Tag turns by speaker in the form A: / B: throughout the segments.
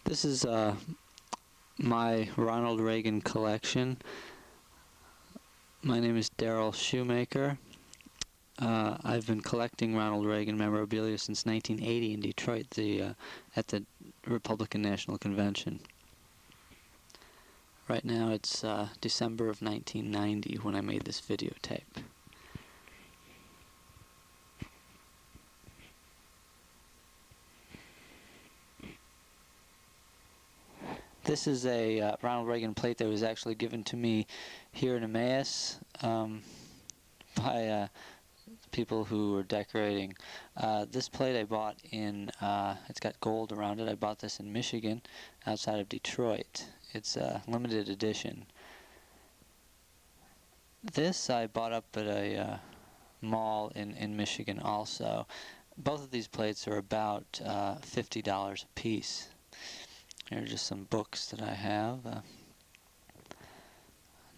A: This is my Ronald Reagan collection. My name is Darryl Shoemaker. I've been collecting Ronald Reagan memorabilia since 1980 in Detroit, at the Republican National Convention. Right now it's December of 1990 when I made this videotape. This is a Ronald Reagan plate that was actually given to me here in Emmaus by people who were decorating. This plate I bought in, it's got gold around it. I bought this in Michigan, outside of Detroit. It's a limited edition. This I bought up at a mall in Michigan also. Both of these plates are about $50 a piece. Here are just some books that I have.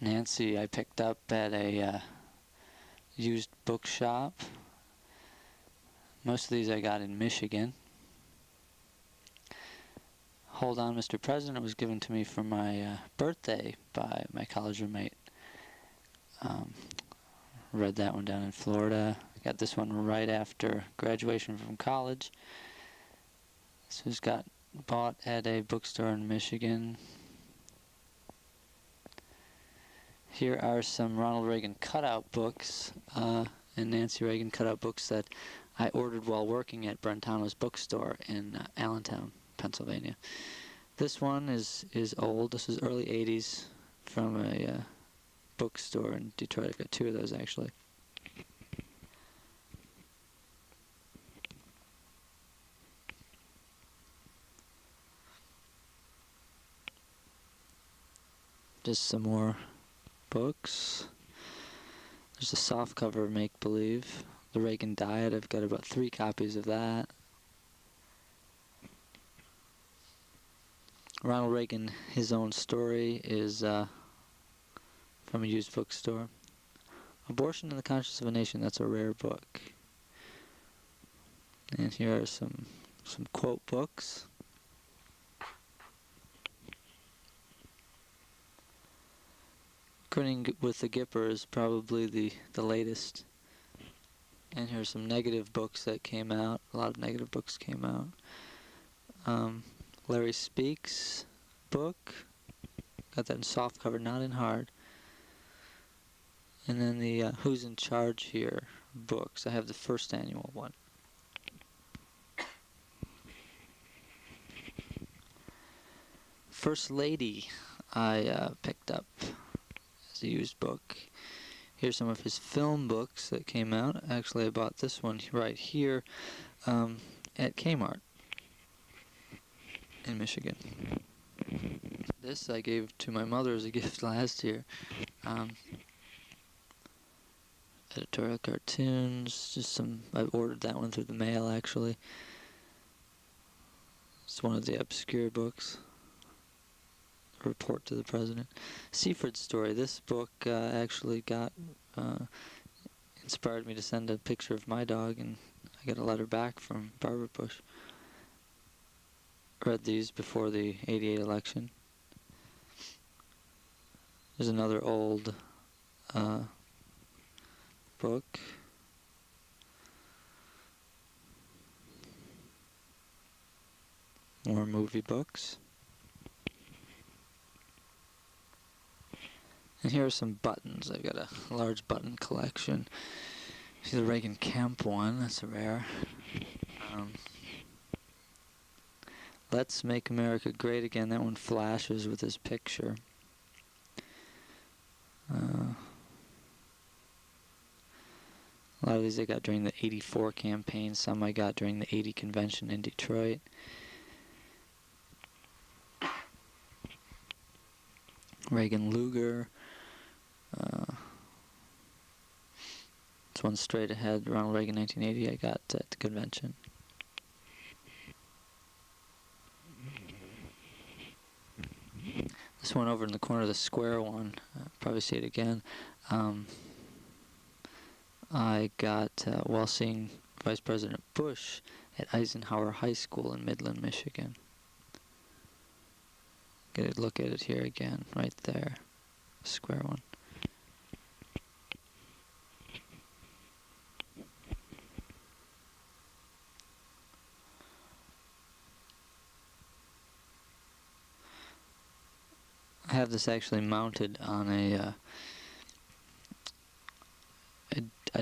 A: Nancy I picked up at a used bookshop. Most of these I got in Michigan. Hold On, Mr. President was given to me for my birthday by my college roommate. Read that one down in Florida. I got this one right after graduation from college. This was bought at a bookstore in Michigan. Here are some Ronald Reagan cutout books and Nancy Reagan cutout books that I ordered while working at Brentano's bookstore in Allentown, Pennsylvania. This one is old. This is early 80s from a bookstore in Detroit. I've got two of those actually. Just some more books. There's a softcover make-believe. The Reagan Diet, I've got about 3 copies of that. Ronald Reagan, His Own Story is from a used bookstore. Abortion and the Conscience of a Nation, that's a rare book. And here are some quote books. Grinning with the Gipper is probably the latest. And here's some negative books that came out. A lot of negative books came out. Larry Speaks book. Got that in softcover, not in hard. And then the Who's in Charge Here books. I have the first annual one. First Lady I picked up as a used book. Here's some of his film books that came out. Actually, I bought this one right here at Kmart in Michigan. This I gave to my mother as a gift last year. Editorial cartoons, just some. I ordered that one through the mail actually. It's one of the obscure books. Report to the President. Seaford's Story. This book actually inspired me to send a picture of my dog, and I got a letter back from Barbara Bush. Read these before the '88 election. There's another old book. More movie books. And here are some buttons. I've got a large button collection. See the Reagan Kemp one, that's rare. Let's Make America Great Again, that one flashes with his picture. A lot of these I got during the '84 campaign, some I got during the '80 convention in Detroit. Reagan Luger. This one straight ahead, Ronald Reagan 1980, I got at the convention. This one over in the corner, the square one, probably see it again. I got while seeing Vice President Bush at Eisenhower High School in Midland, Michigan. Get a look at it here again, right there, square one. I have this actually mounted on a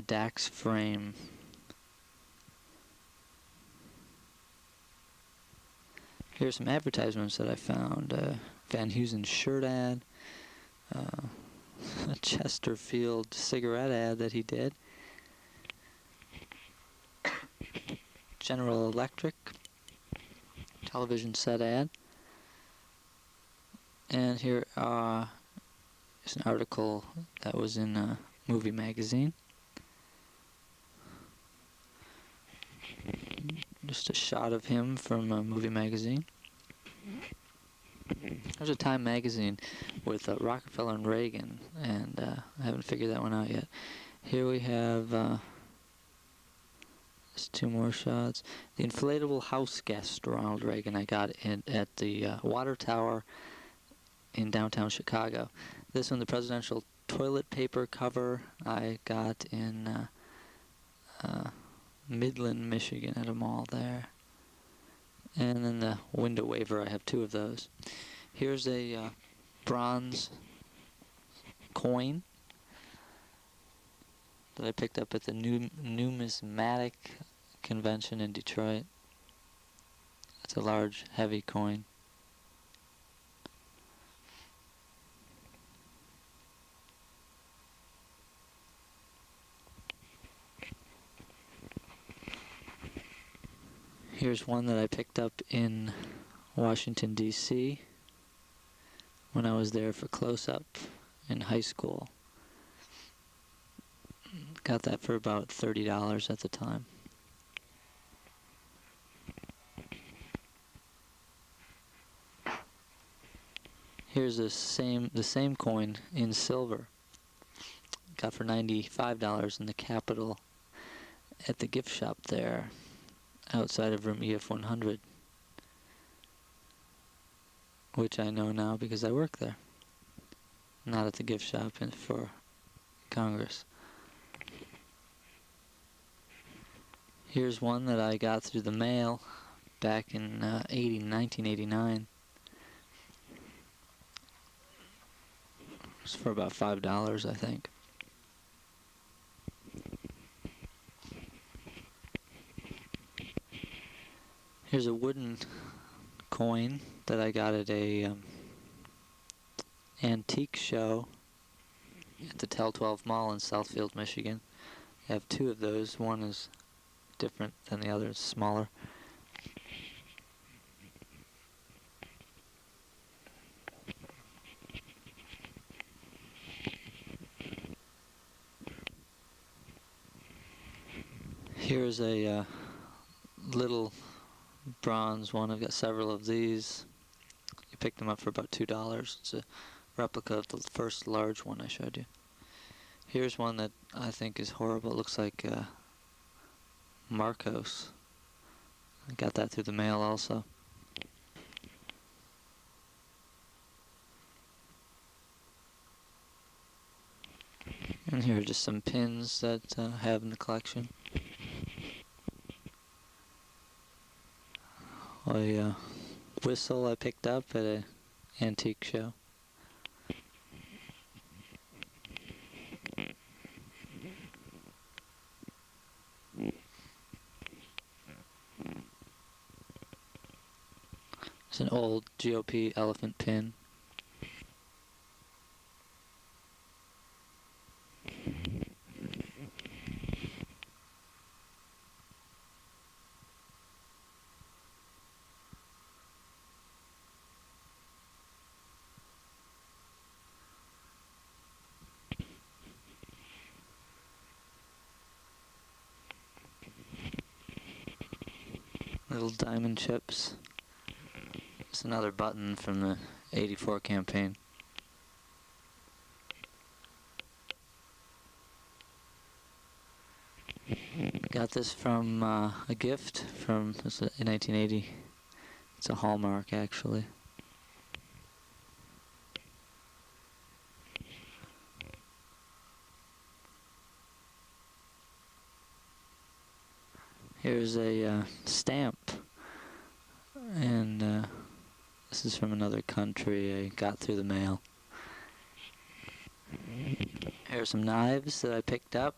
A: DAX frame. Here's some advertisements that I found. Van Heusen shirt ad, a Chesterfield cigarette ad that he did, General Electric television set ad, and here is an article that was in a movie magazine. Just a shot of him from a movie magazine. There's a Time magazine with Rockefeller and Reagan, and I haven't figured that one out yet. Here we have just two more shots. The inflatable house guest Ronald Reagan I got at the water tower in downtown Chicago. This one, the presidential toilet paper cover, I got in Midland, Michigan at a mall there. And then the window waiver, I have two of those. Here's a bronze coin that I picked up at the numismatic convention in Detroit. It's a large, heavy coin. Here's one that I picked up in Washington, D.C. when I was there for close-up in high school. Got that for about $30 at the time. Here's the same coin in silver. Got for $95 in the Capitol at the gift shop there, outside of room EF 100, which I know now because I work there, not at the gift shop for Congress. Here's one that I got through the mail back in 1989. It's for about $5, I think. Here's a wooden coin that I got at a antique show at the Tel 12 Mall in Southfield, Michigan. I have two of those. One is different than the other, it's smaller. Here's a little bronze one. I've got several of these. You picked them up for about $2. It's a replica of the first large one I showed you. Here's one that I think is horrible. It looks like Marcos. I got that through the mail also. And here are just some pins that I have in the collection. A whistle I picked up at an antique show. It's an old GOP elephant pin. Little diamond chips. It's another button from the '84 campaign. Got this from a gift from in 1980. It's a Hallmark, actually. Here's a stamp, and this is from another country I got through the mail. Here are some knives that I picked up,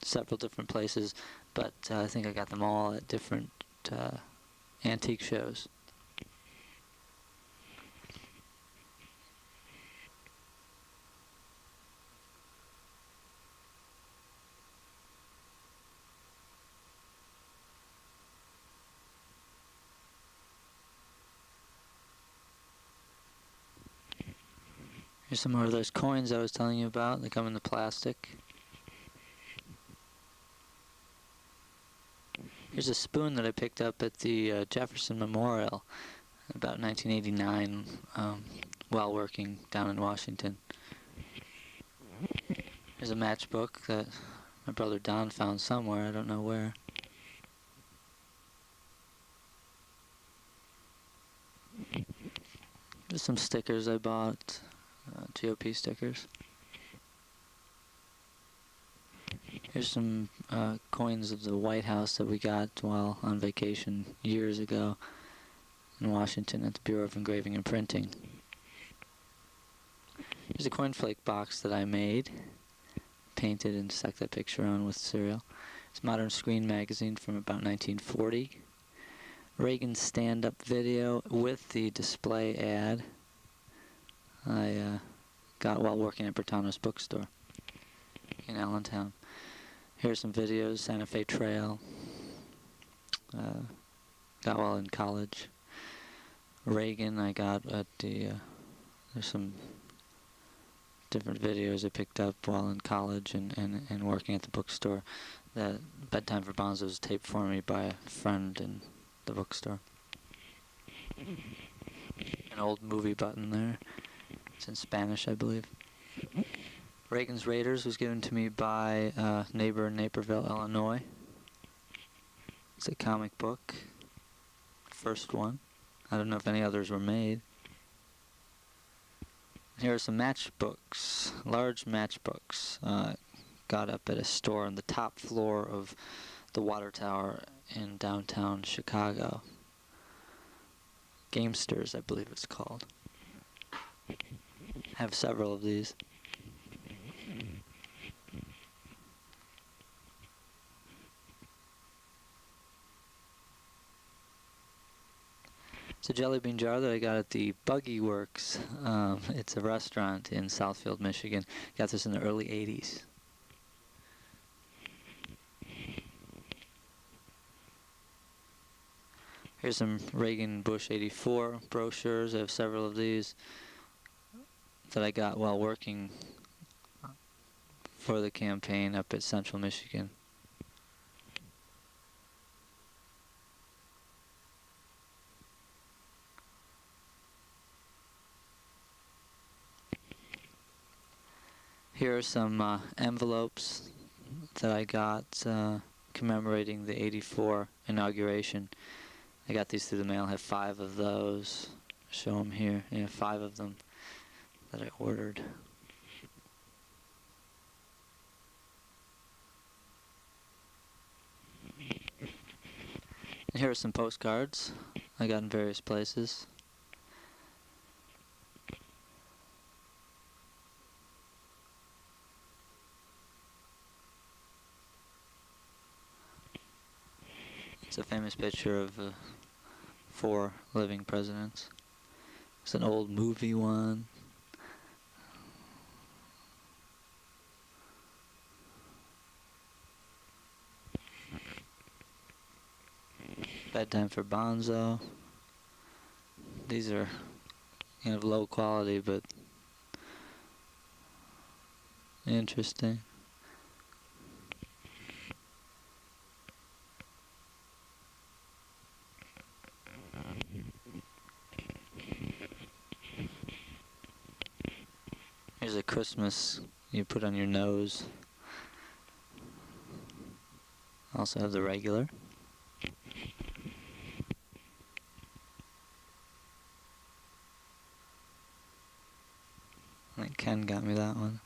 A: several different places, but I think I got them all at different antique shows. Here's some more of those coins I was telling you about. They come in the plastic. Here's a spoon that I picked up at the Jefferson Memorial about 1989 while working down in Washington. Here's a matchbook that my brother Don found somewhere, I don't know where. There's some stickers I bought, GOP stickers. Here's some coins of the White House that we got while on vacation years ago in Washington at the Bureau of Engraving and Printing. Here's a coin flake box that I made, painted and stuck that picture on with cereal. It's Modern Screen magazine from about 1940. Reagan stand-up video with the display ad I got while working at Bertano's bookstore in Allentown. Here's some videos, Santa Fe Trail, got while in college. Reagan I got at the, there's some different videos I picked up while in college and working at the bookstore. That Bedtime for Bonzo was taped for me by a friend in the bookstore. An old movie button there. It's in Spanish, I believe. Reagan's Raiders was given to me by a neighbor in Naperville, Illinois. It's a comic book. First one. I don't know if any others were made. Here are some matchbooks, large matchbooks. Got up at a store on the top floor of the Water Tower in downtown Chicago. Gamesters, I believe it's called. I have several of these. It's a jelly bean jar that I got at the Buggy Works. It's a restaurant in Southfield, Michigan. Got this in the early 80s. Here's some Reagan Bush 84 brochures. I have several of these that I got while working for the campaign up at Central Michigan. Here are some envelopes that I got commemorating the 84 inauguration. I got these through the mail. I have 5 of those. Show them here. Yeah, 5 of them that I ordered. And here are some postcards I got in various places. It's a famous picture of 4 living presidents. It's an old movie one. Bedtime for Bonzo. These are kind of low quality, but interesting. Here's a Christmas you put on your nose. Also have the regular. I think Ken got me that one.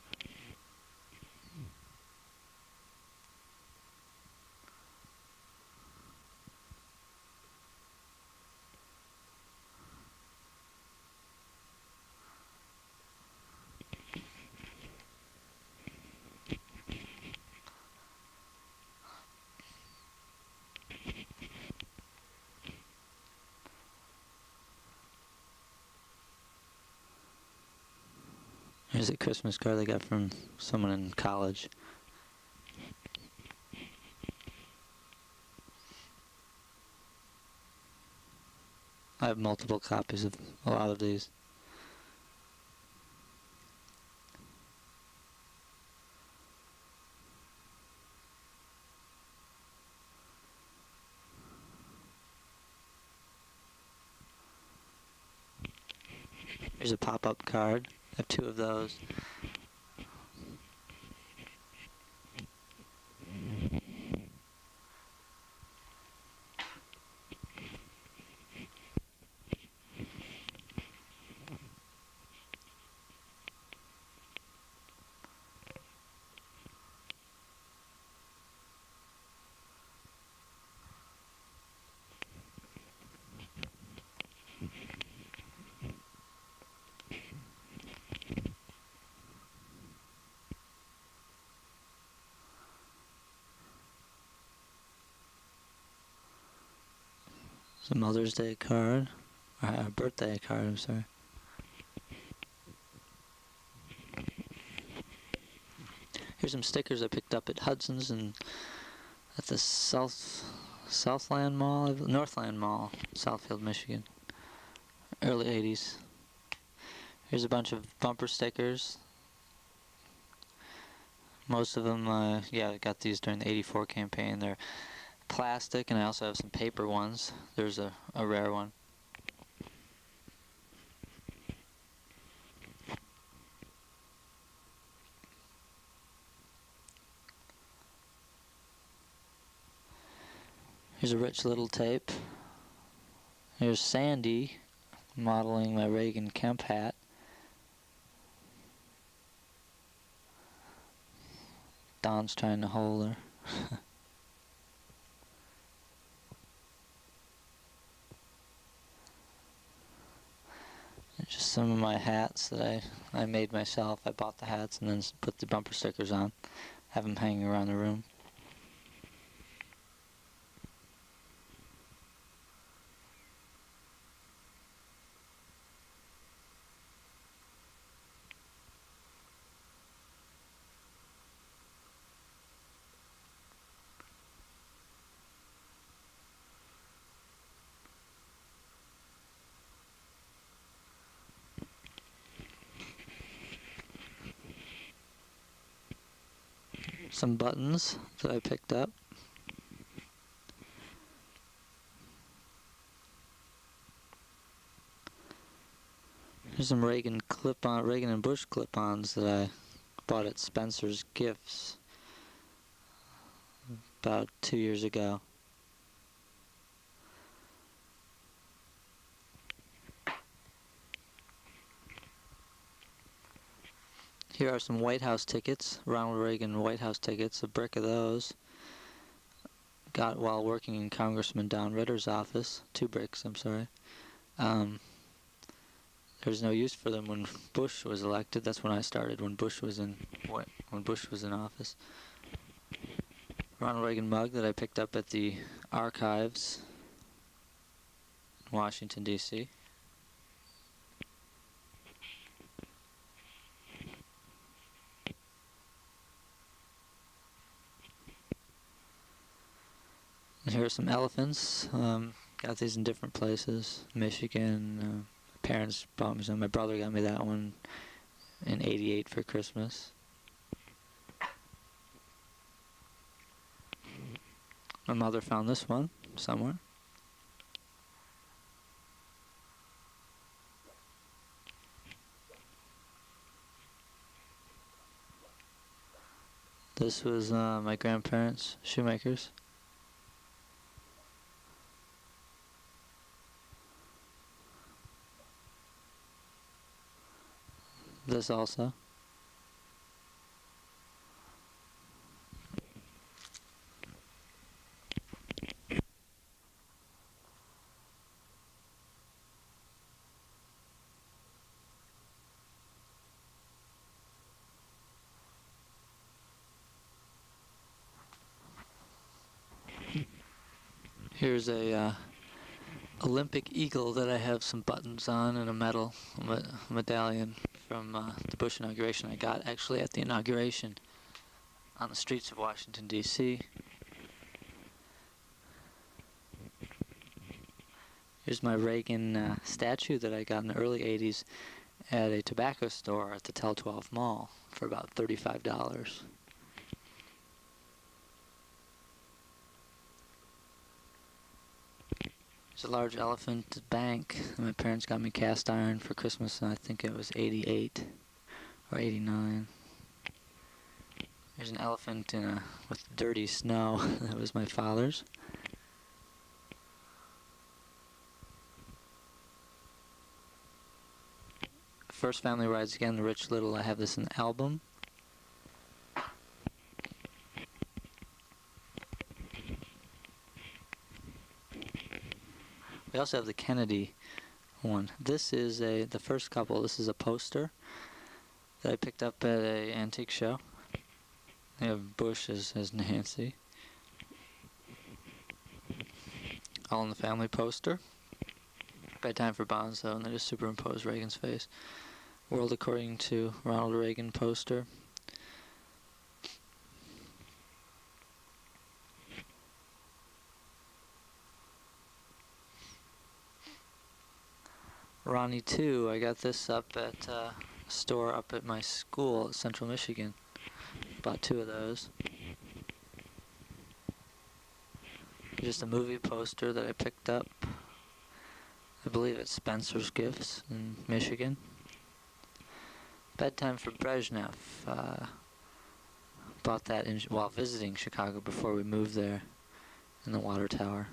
A: Here's a Christmas card I got from someone in college. I have multiple copies of a lot of these. Here's a pop-up card. I have 2 of those. It's a Mother's Day card. Or a birthday card, I'm sorry. Here's some stickers I picked up at Hudson's and at the Southland Mall, Northland Mall, Southfield, Michigan. Early 80s. Here's a bunch of bumper stickers. Most of them, I got these during the '84 campaign. They're plastic, and I also have some paper ones. There's a rare one. Here's a rich little tape. Here's Sandy modeling my Reagan Kemp hat. Don's trying to hold her. Just some of my hats that I made myself. I bought the hats and then put the bumper stickers on. Have them hanging around the room. Some buttons that I picked up. Here's some Reagan and Bush clip-ons that I bought at Spencer's Gifts about 2 years ago. Here are some White House tickets, Ronald Reagan White House tickets, a brick of those. Got while working in Congressman Don Ritter's office. 2 bricks, I'm sorry. There's no use for them when Bush was elected. That's when I started, when Bush was in office. Ronald Reagan mug that I picked up at the archives in Washington, D.C. And here are some elephants. Got these in different places. Michigan. Parents bought me some. My brother got me that one in '88 for Christmas. My mother found this one somewhere. This was my grandparents' shoemakers. This also. Here's a Olympic eagle that I have some buttons on and a medallion from the Bush inauguration I got actually at the inauguration on the streets of Washington, D.C. Here's my Reagan statue that I got in the early 80s at a tobacco store at the Tel 12 Mall for about $35. There's a large elephant bank that my parents got me cast iron for Christmas, and I think it was 88 or 89. There's an elephant with dirty snow. That was my father's. First Family Rides Again, The Rich Little. I have this in the album. We also have the Kennedy one. This is the first couple. This is a poster that I picked up at an antique show. They have Bush as Nancy. All in the Family poster. Bedtime for Bonzo, and they just superimpose Reagan's face. World According to Ronald Reagan poster. Ronnie 2, I got this up at a store up at my school at Central Michigan. Bought 2 of those. Just a movie poster that I picked up. I believe it's Spencer's Gifts in Michigan. Bedtime for Brezhnev. Bought that while visiting Chicago before we moved there in the water tower.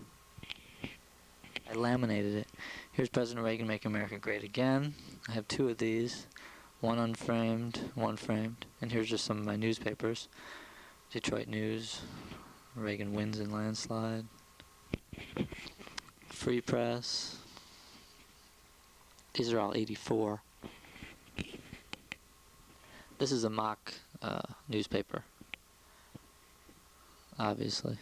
A: I laminated it. Here's President Reagan Make America Great Again. I have 2 of these. One unframed, one framed. And here's just some of my newspapers. Detroit News. Reagan wins in landslide. Free Press. These are all 84. This is a mock newspaper, obviously.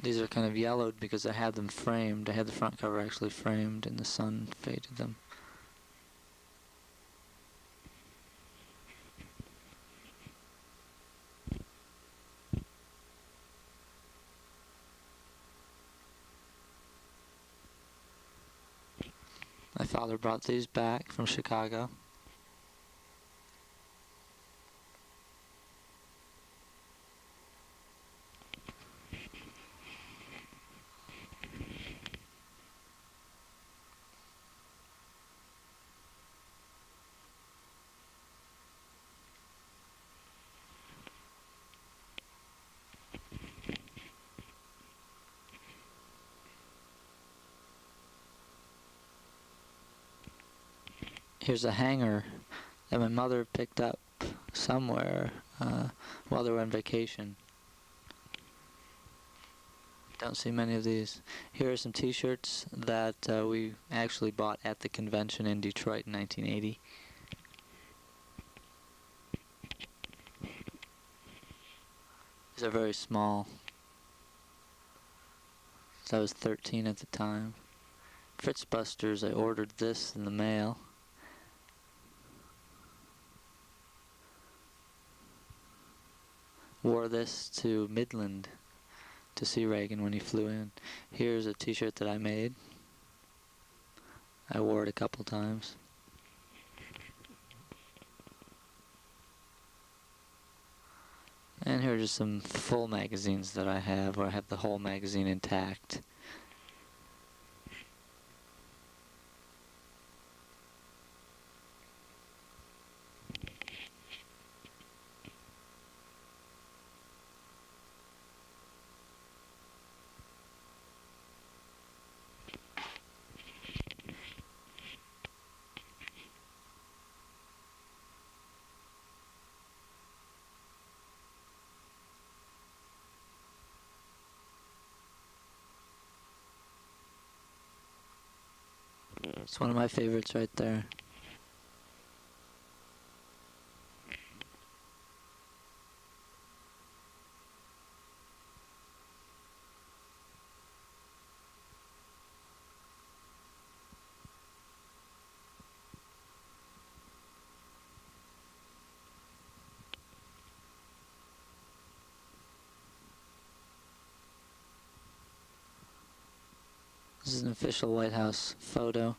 A: These are kind of yellowed because I had them framed. I had the front cover actually framed and the sun faded them. My father brought these back from Chicago. Here's a hanger that my mother picked up somewhere while they were on vacation. Don't see many of these. Here are some t-shirts that we actually bought at the convention in Detroit in 1980. These are very small. So I was 13 at the time. Fritz Busters, I ordered this in the mail. Wore this to Midland to see Reagan when he flew in. Here's a t-shirt that I made. I wore it a couple times. And here are just some full magazines that I have, where I have the whole magazine intact. It's one of my favorites right there. This is an official White House photo.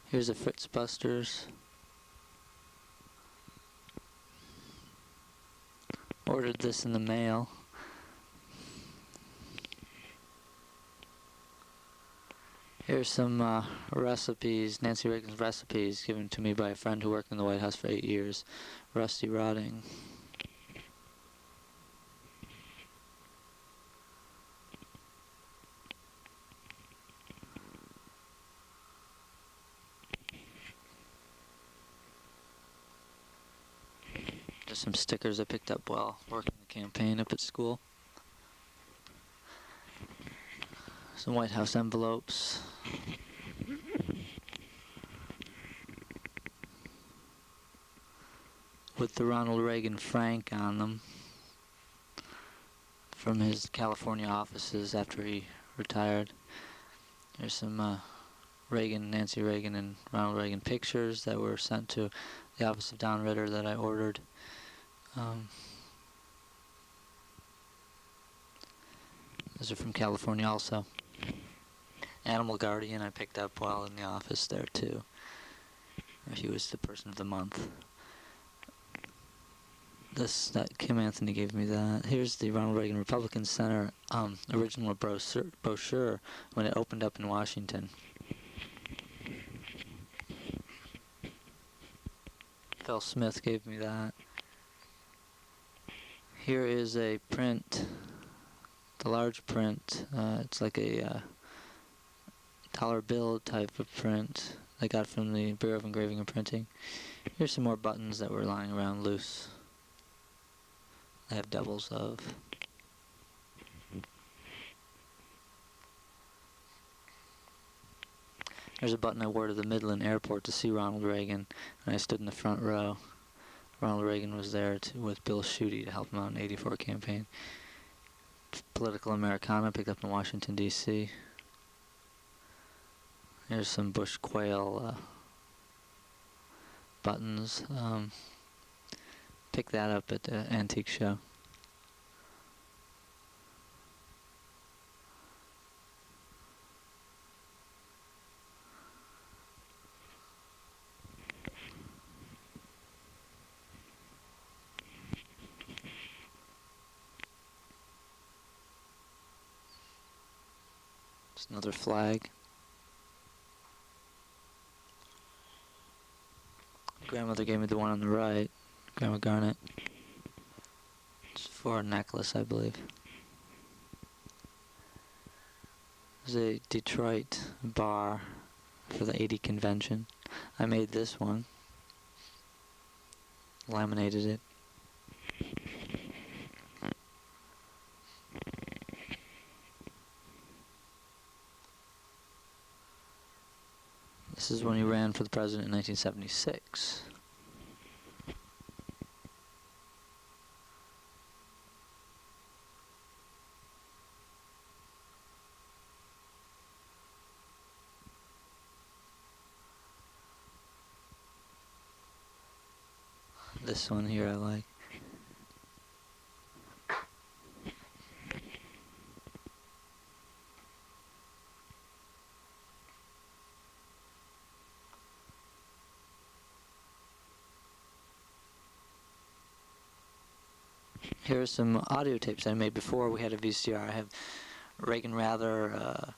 A: Here's a Fritz Busters. Ordered this in the mail. Here's some recipes, Nancy Reagan's recipes, given to me by a friend who worked in the White House for 8 years. Rusty Rotting. Just some stickers I picked up while working the campaign up at school. Some White House envelopes. With the Ronald Reagan frank on them from his California offices after he retired. There's some Reagan, Nancy Reagan, and Ronald Reagan pictures that were sent to the office of Don Ritter that I ordered. Those are from California also. Animal Guardian I picked up while in the office there too. He was the person of the month. That Kim Anthony gave me that. Here's the Ronald Reagan Republican Center original brochure when it opened up in Washington. Phil Smith gave me that. Here is a print, the large print. It's like a dollar bill type of print I got from the Bureau of Engraving and Printing. Here's some more buttons that were lying around loose. I have doubles of. There's a button I wore to the Midland Airport to see Ronald Reagan, and I stood in the front row. Ronald Reagan was there with Bill Schuette to help him out in the '84 campaign. Political Americana picked up in Washington, D.C. Here's some Bush Quail buttons. Picked that up at the antique show. Just another flag. Grandmother gave me the one on the right. Grandma Garnett. It's for a necklace, I believe. There's a Detroit bar for the '80 convention. I made this one. Laminated it. This is when he ran for the president in 1976. This one here I like. Here are some audio tapes I made before we had a VCR. I have Reagan Rather,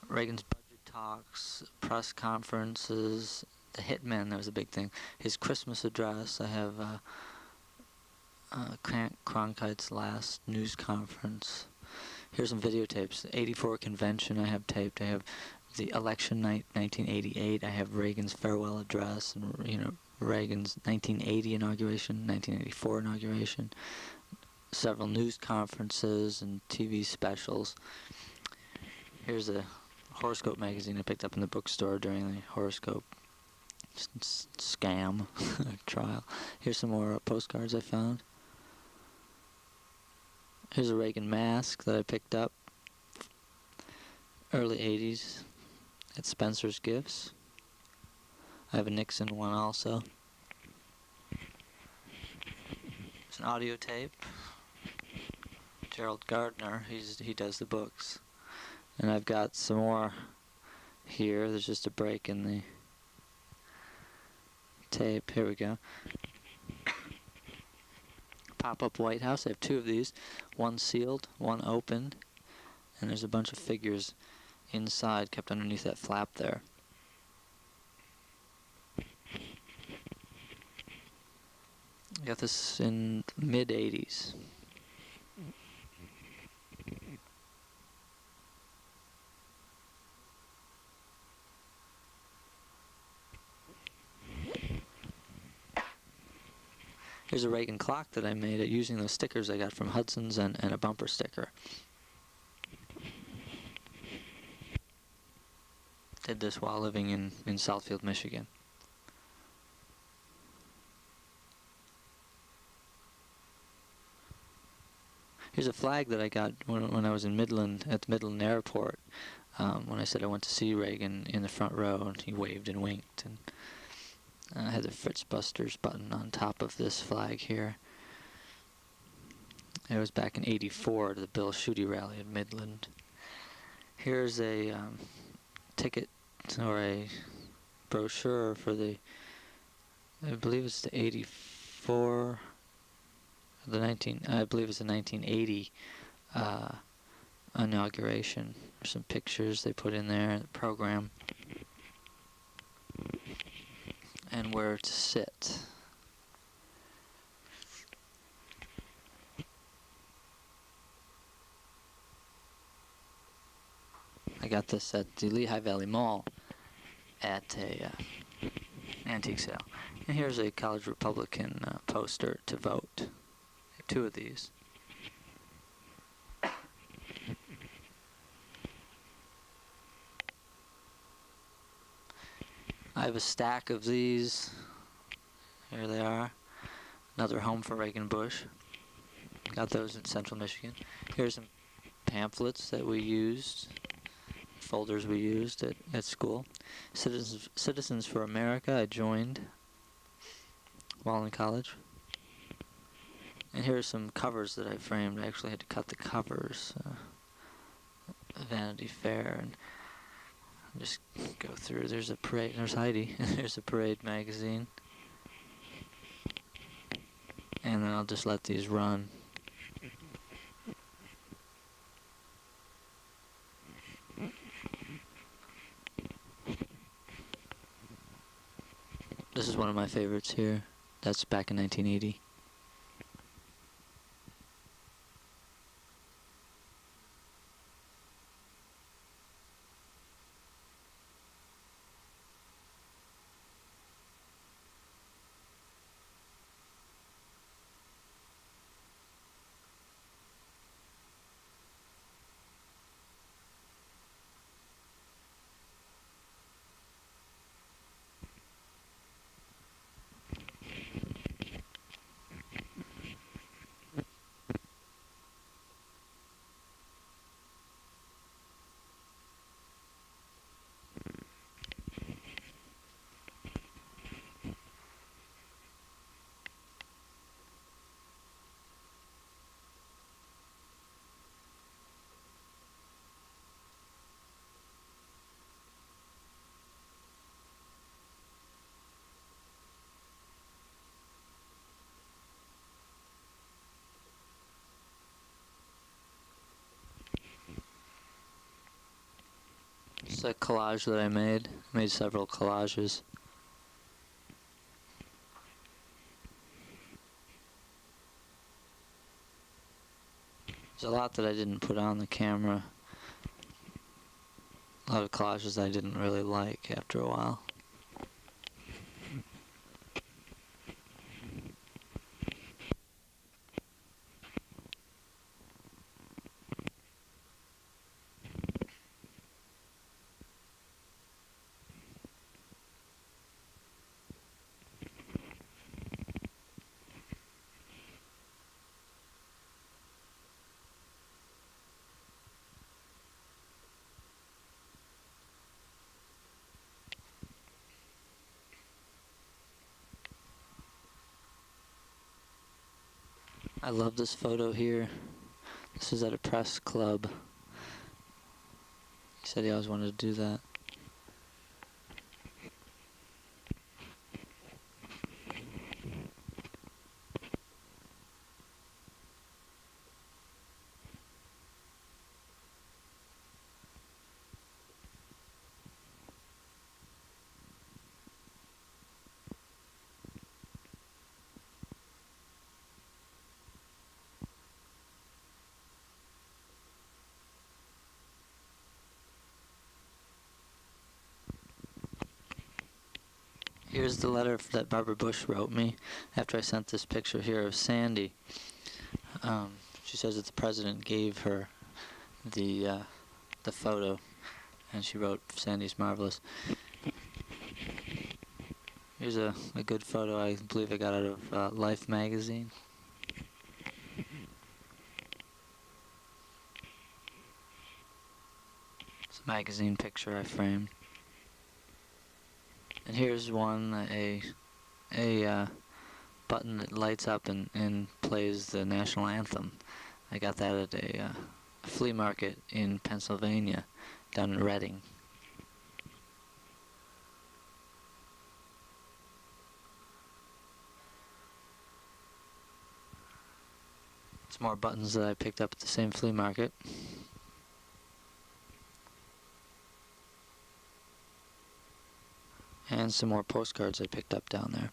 A: Reagan's budget talks, press conferences, the Hitman, that was a big thing, his Christmas address. I have Cronkite's last news conference. Here's some videotapes. The '84 convention I have taped. I have the election night 1988. I have Reagan's farewell address and Reagan's 1980 inauguration, 1984 inauguration. Several news conferences and TV specials. Here's a horoscope magazine I picked up in the bookstore during the horoscope scam trial. Here's some more postcards I found. Here's a Reagan mask that I picked up early '80s at Spencer's Gifts. I have a Nixon one also. It's an audio tape. Gerald Gardner, he does the books. And I've got some more here. There's just a break in the tape. Here we go. Pop-up White House. I have two of these. One sealed, one opened. And there's a bunch of figures inside, kept underneath that flap there. Got this in mid-80s. Here's a Reagan clock that I made using those stickers I got from Hudson's and a bumper sticker. Did this while living in Southfield, Michigan. Here's a flag that I got when I was in Midland, at the Midland Airport, when I said I went to see Reagan in the front row, and he waved and winked. And I had the Fritz Busters button on top of this flag here. It was back in '84 to the Bill Schuette rally at Midland. Here's a ticket or a brochure for the, I believe it's the '84. I believe it's the 1980 inauguration. There's some pictures they put in there, the program, and where to sit. I got this at the Lehigh Valley Mall at a antique sale. And here's a college Republican poster to vote. Two of these. I have a stack of these. Here they are. Another home for Reagan Bush. Got those in Central Michigan. Here's some pamphlets that we used, folders we used at school. Citizens for America I joined while in college. And here are some covers that I framed. I actually had to cut the covers. Vanity Fair, and just go through. There's a parade. There's Heidi. There's a Parade magazine. And then I'll just let these run. This is one of my favorites here. That's back in 1980. It's a collage that I made. I made several collages. There's a lot that I didn't put on the camera. A lot of collages I didn't really like after a while. I love this photo here. This is at a press club. He said he always wanted to do that. Here's the letter that Barbara Bush wrote me after I sent this picture here of Sandy. She says that the president gave her the photo, and she wrote, "Sandy's marvelous." Here's a good photo I believe I got out of Life magazine. It's a magazine picture I framed. And here's one, a button that lights up and plays the national anthem. I got that at a flea market in Pennsylvania, down in Reading. Some more buttons that I picked up at the same flea market. And some more postcards I picked up down there.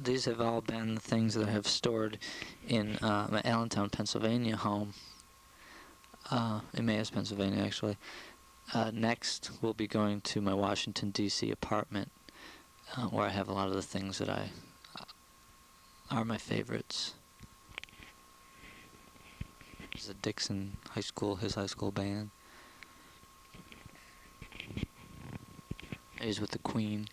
A: These have all been the things that I have stored in my Allentown, Pennsylvania home. Emmaus, Pennsylvania, actually. Next, we'll be going to my Washington, D.C. apartment, where I have a lot of the things that are my favorites. There's a Dixon High School, his high school band. He's with the Queen.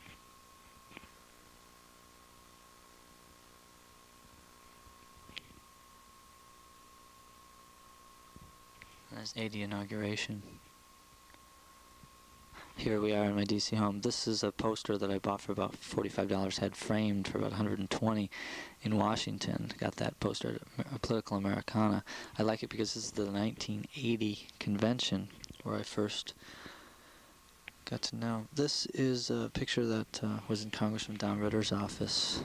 A: There's 80 inauguration. Here we are in my DC home. This is a poster that I bought for about $45, had framed for about $120 in Washington. Got that poster at Political Americana. I like it because this is the 1980 convention where I first got to know. This is a picture that was in Congressman Don Ritter's office.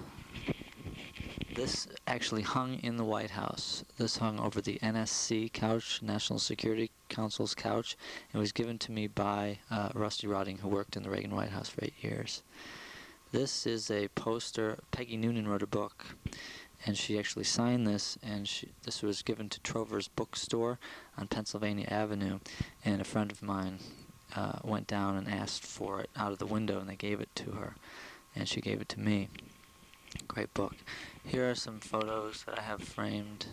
A: This actually hung in the White House. This hung over the NSC couch, National Security Council's couch. It was given to me by Rusty Rotting, who worked in the Reagan White House for 8 years. This is a poster. Peggy Noonan wrote a book, and she actually signed this, and this was given to Trover's bookstore on Pennsylvania Avenue, and a friend of mine went down and asked for it out of the window, and they gave it to her, and she gave it to me. Great book. Here are some photos that I have framed.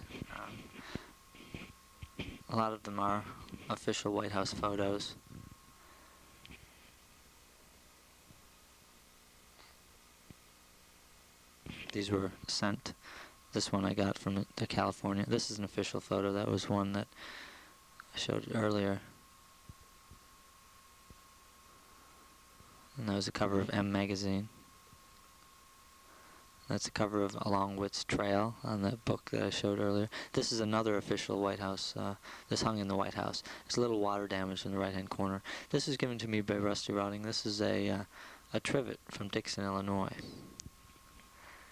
A: A lot of them are official White House photos. These were sent. This one I got from California. This is an official photo. That was one that I showed earlier. And that was the cover of M magazine. That's the cover of Along Witt's Trail on that book that I showed earlier. This is another official White House. This hung in the White House. It's a little water damage in the right-hand corner. This was given to me by Rusty Rotting. This is a trivet from Dixon, Illinois.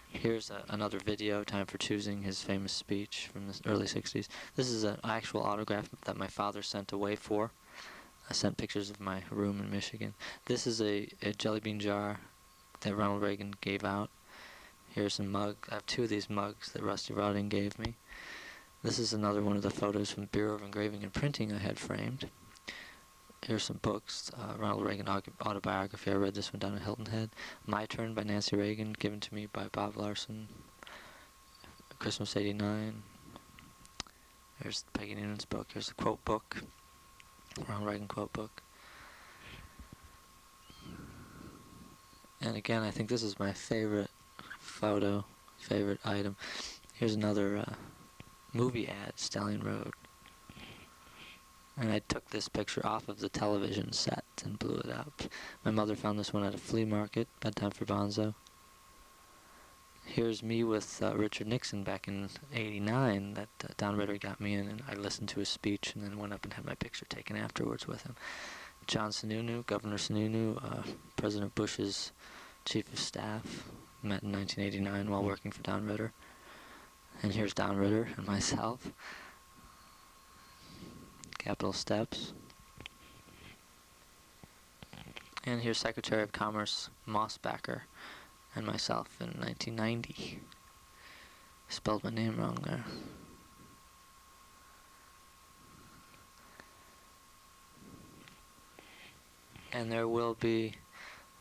A: Here's another video, Time for Choosing, his famous speech from the early 60s. This is an actual autograph that my father sent away for. I sent pictures of my room in Michigan. This is a jelly bean jar that Ronald Reagan gave out. Here's some mug. I have 2 of these mugs that Rusty Rotting gave me. This is another one of the photos from the Bureau of Engraving and Printing I had framed. Here's some books. Ronald Reagan autobiography. I read this one down at Hilton Head. My Turn by Nancy Reagan, given to me by Bob Larson. Christmas '89. Here's Peggy Noonan's book. Here's the quote book. Ronald Reagan quote book. And again, I think this is my favorite photo, favorite item. Here's another movie ad, Stallion Road. And I took this picture off of the television set and blew it up. My mother found this one at a flea market, Bedtime for Bonzo. Here's me with Richard Nixon back in '89 that Don Ritter got me in, and I listened to his speech and then went up and had my picture taken afterwards with him. John Sununu, Governor Sununu, President Bush's chief of staff, met in 1989 while working for Don Ritter. And here's Don Ritter and myself. Capitol steps. And here's Secretary of Commerce Mossbacker and myself in 1990. Spelled my name wrong there. And there will be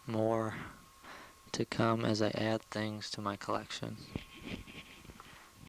A: more to come as I add things to my collection.